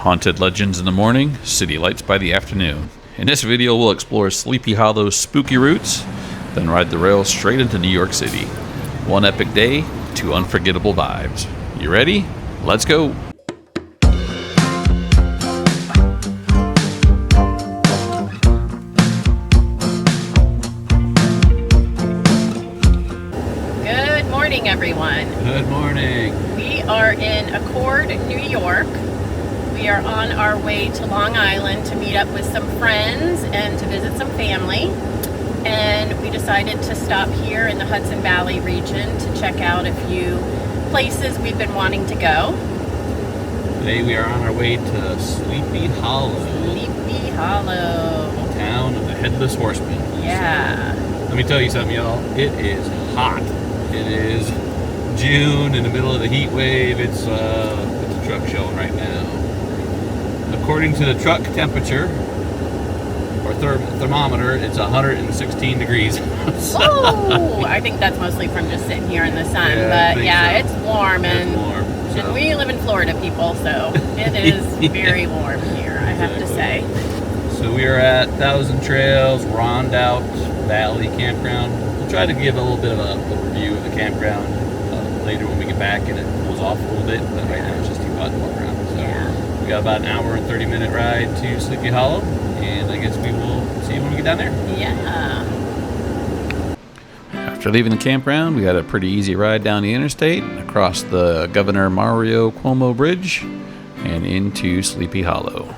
Haunted legends in the morning, city lights by the afternoon. In this video, we'll explore Sleepy Hollow's spooky roots, then ride the rail straight into New York City. One epic day, two unforgettable vibes. You ready? Let's go! Good morning, everyone. Good morning. We are in Accord, New York. We are on our way to Long Island to meet up with some friends and to visit some family. And we decided to stop here in the Hudson Valley region to check out a few places we've been wanting to go. Today we are on our way to Sleepy Hollow. Sleepy Hollow. Town of the Headless Horseman. Yeah. So, let me tell you something, y'all. It is hot. It is June in the middle of the heat wave. It's a truck showing right now. According to the truck temperature, or thermometer, it's 116 degrees. Oh, I think that's mostly from just sitting here in the sun. Yeah, but yeah, so. it's warm, and, it's warm, so. and we live in Florida, people, so it is very warm here, I have to say. So we are at Thousand Trails Rondout Valley Campground. We'll try to give a little bit of an overview of the campground later when we get back and it cools off a little bit, but right now it's just too hot to walk around. So we got about an hour and 30-minute ride to Sleepy Hollow, and I guess we will see you when we get down there. Yeah. After leaving the campground, we had a pretty easy ride down the interstate, across the Governor Mario Cuomo Bridge, and into Sleepy Hollow.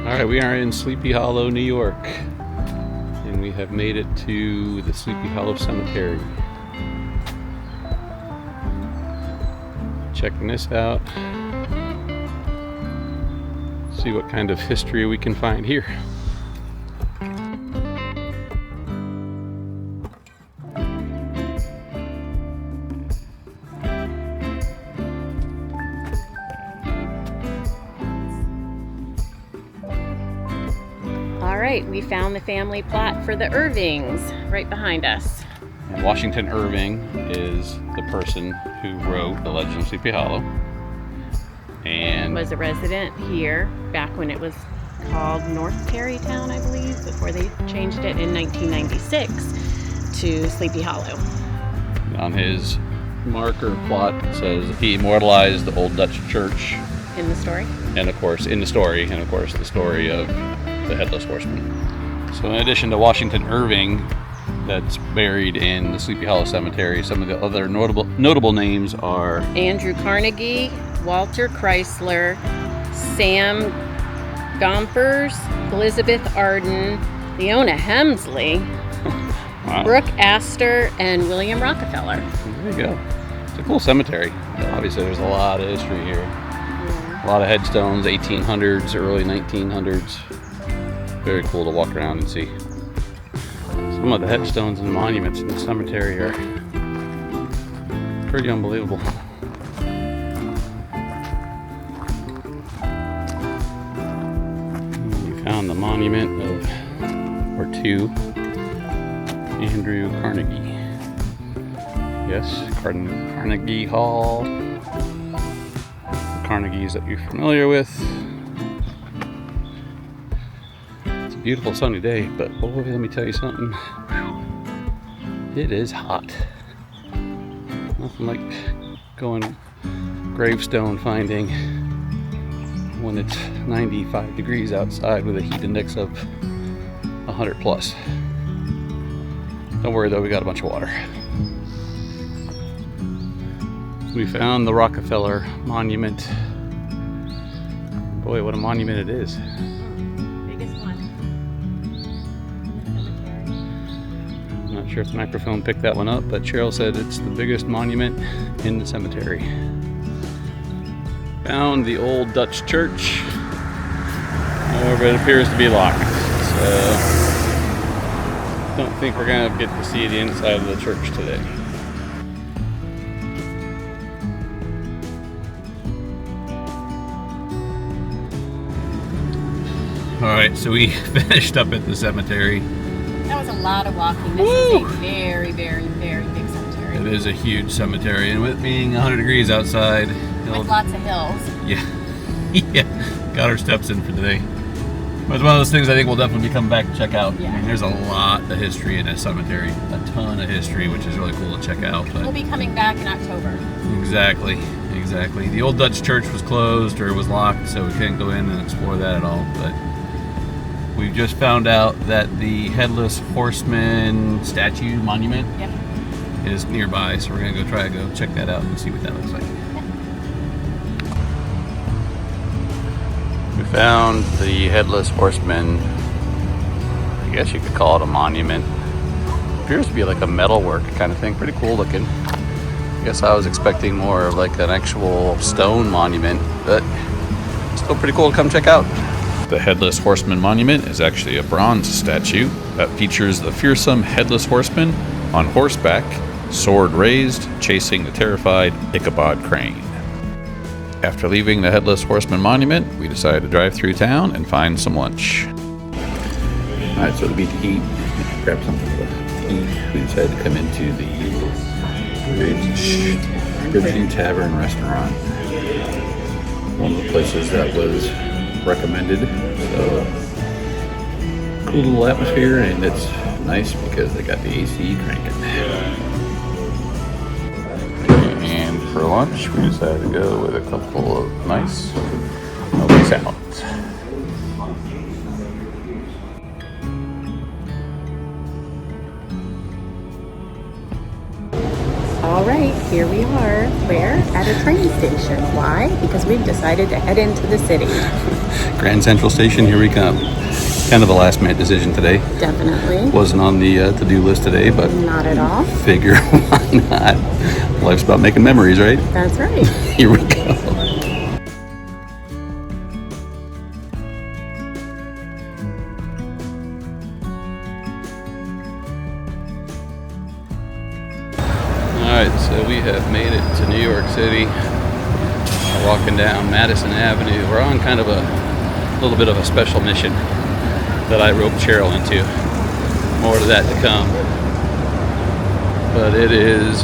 Alright, we are in Sleepy Hollow, New York, and we have made it to the Sleepy Hollow Cemetery. Checking this out. See what kind of history we can find here. Alright, we found the family plot for the Irvings right behind us. And Washington Irving is the person who wrote The Legend of Sleepy Hollow. And Was a resident here back when it was called North Tarrytown, I believe, before they changed it in 1996 to Sleepy Hollow. on his marker plot, it says he immortalized the old Dutch church. In the story? And of course, the story of the Headless Horseman. So in addition to Washington Irving, that's buried in the Sleepy Hollow Cemetery, some of the other notable names are Andrew Carnegie, Walter Chrysler, Sam Gompers, Elizabeth Arden, Leona Hemsley, wow. Brooke Astor, and William Rockefeller. There you go. It's a cool cemetery. Obviously there's a lot of history here. A lot of headstones, 1800s, early 1900s. Very cool to walk around and see. Some of the headstones and monuments in the cemetery are pretty unbelievable. We found the monument or two, Andrew Carnegie. Yes, Carnegie Hall. The Carnegies that you're familiar with. Beautiful sunny day, but boy, let me tell you something. It is hot. Nothing like going gravestone finding when it's 95 degrees outside with a heat index of 100 plus. Don't worry though, we got a bunch of water. We found the Rockefeller monument. Boy, what a monument it is. Not sure if the microphone picked that one up, but Cheryl said it's the biggest monument in the cemetery. Found the old Dutch church. However, it appears to be locked. So, don't think we're gonna get to see the inside of the church today. Alright, so we finished up at the cemetery. That was a lot of walking. This is a very, very, very big cemetery. It is a huge cemetery, and with being 100 degrees outside, With lots of hills. yeah, yeah, got our steps in for today. But it's one of those things I think we'll definitely be coming back to check out. Yeah. I mean, there's a lot of history in this cemetery, a ton of history, which is really cool to check out. But We'll be coming back in October. exactly. The old Dutch church was closed or was locked, so we couldn't go in and explore that at all. But we've just found out that the Headless Horseman statue monument is nearby, so we're gonna go check that out and see what that looks like. We found the Headless Horseman. I guess you could call it a monument. Appears to be like a metalwork kind of thing. Pretty cool looking. I guess I was expecting more of like an actual stone monument, but still pretty cool to come check out. The Headless Horseman monument is actually a bronze statue that features the fearsome Headless Horseman on horseback, sword raised, chasing the terrified Ichabod Crane. After leaving the Headless Horseman monument, we decided to drive through town and find some lunch. Alright, so to beat the heat, grab something to eat. We decided to come into the View Tavern restaurant. One of the places that was recommended. So, cool little atmosphere, and it's nice because they got the AC cranking. And for lunch, we decided to go with a couple of nice healthy salads. All right, here we are. Where? At a train station. Why? Because we've decided to head into the city. Grand Central Station, here we come. Kind of a last minute decision today. Definitely. Wasn't on the to-do list today, but Not at all. figure why not? Life's about making memories, right? That's right. Here we go. Alright, so we have made it to New York City. We're walking down Madison Avenue. We're on kind of a little bit of a special mission that I roped Cheryl into. More of that to come. But it is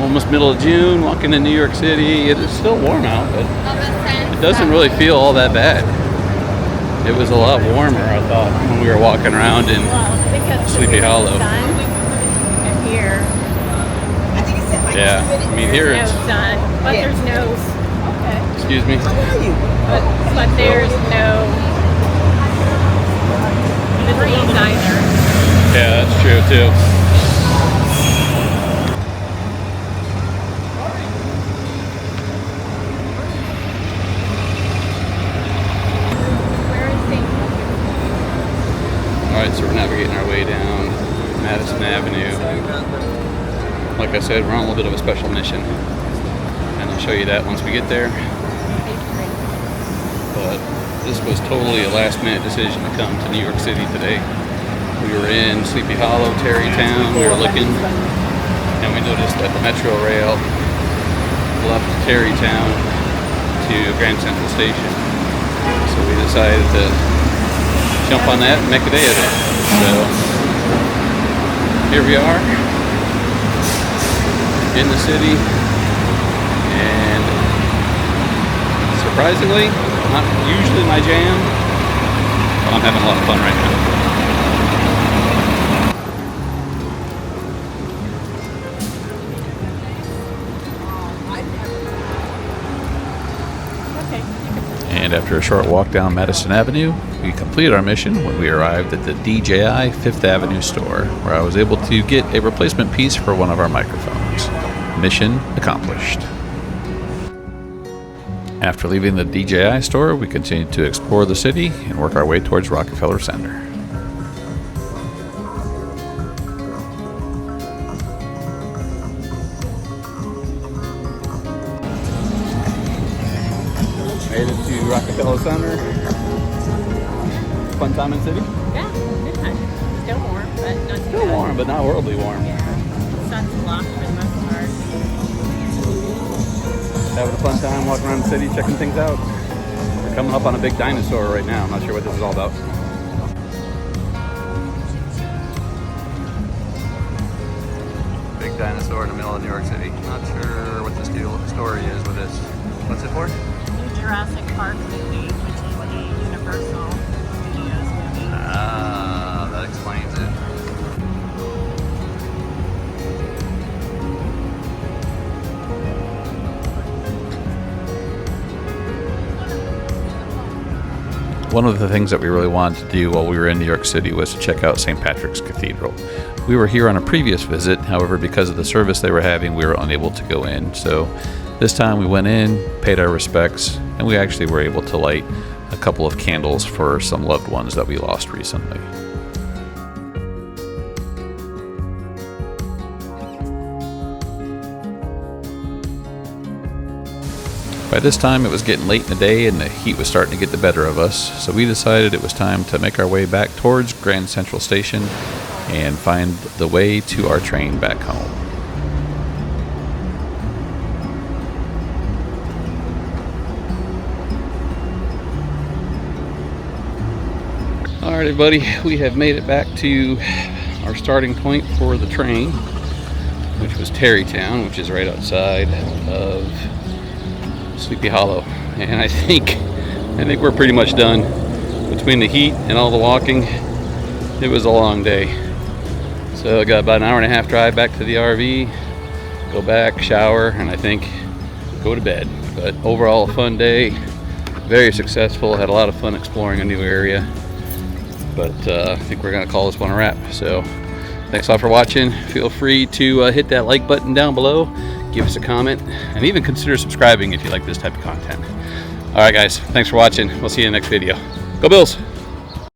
almost middle of June, walking in New York City. It is still warm out, but it doesn't really feel all that bad. It was a lot warmer, I thought, when we were walking around in Sleepy Hollow. And here, Yeah, I mean here no it's, sun, but there's no. Okay. excuse me. But there's no breeze either. Yeah, that's true too. Where is St. Alright, so we're navigating our way down Madison Avenue. Like I said, we're on a little bit of a special mission. And I'll show you that once we get there. But this was totally a last minute decision to come to New York City today. We were in Sleepy Hollow, Tarrytown, we were looking, and we noticed that the Metro Rail left Tarrytown to Grand Central Station. So we decided to jump on that and make a day of it. So here we are in the city, and surprisingly, not usually my jam, but I'm having a lot of fun right now. And after a short walk down Madison Avenue, we completed our mission when we arrived at the DJI Fifth Avenue store, where I was able to get a replacement piece for one of our microphones. Mission accomplished. After leaving the DJI store, we continued to explore the city and work our way towards Rockefeller Center. Made it to Rockefeller Center. Fun time in the city? Yeah, good time. Still warm, but not too Still bad. warm, but not worldly warm. Yeah, sun's blocked for the most part. Having a fun time walking around the city, checking things out. We're coming up on a big dinosaur right now. I'm not sure what this is all about. Big dinosaur in the middle of New York City. Not sure what the story is with this. What's it for? New Jurassic Park movie, which is a Universal Studios movie. Ah, that explains it. One of the things that we really wanted to do while we were in New York City was to check out St. Patrick's Cathedral. We were here on a previous visit, however, because of the service they were having, we were unable to go in. So this time we went in, paid our respects, and we actually were able to light a couple of candles for some loved ones that we lost recently. By this time it was getting late in the day and the heat was starting to get the better of us, so we decided it was time to make our way back towards Grand Central Station and find the way to our train back home. Alright everybody, we have made it back to our starting point for the train, which was Tarrytown, which is right outside of Sleepy Hollow, and I think we're pretty much done. Between the heat and all the walking, it was a long day. So I got about an hour and a half drive back to the RV, go back, shower, and I think go to bed. But overall, a fun day, very successful. Had a lot of fun exploring a new area. But I think we're gonna call this one a wrap. So thanks a lot for watching. Feel free to hit that like button down below. Give us a comment, and even consider subscribing if you like this type of content. All right, guys, thanks for watching. We'll see you in the next video. Go Bills!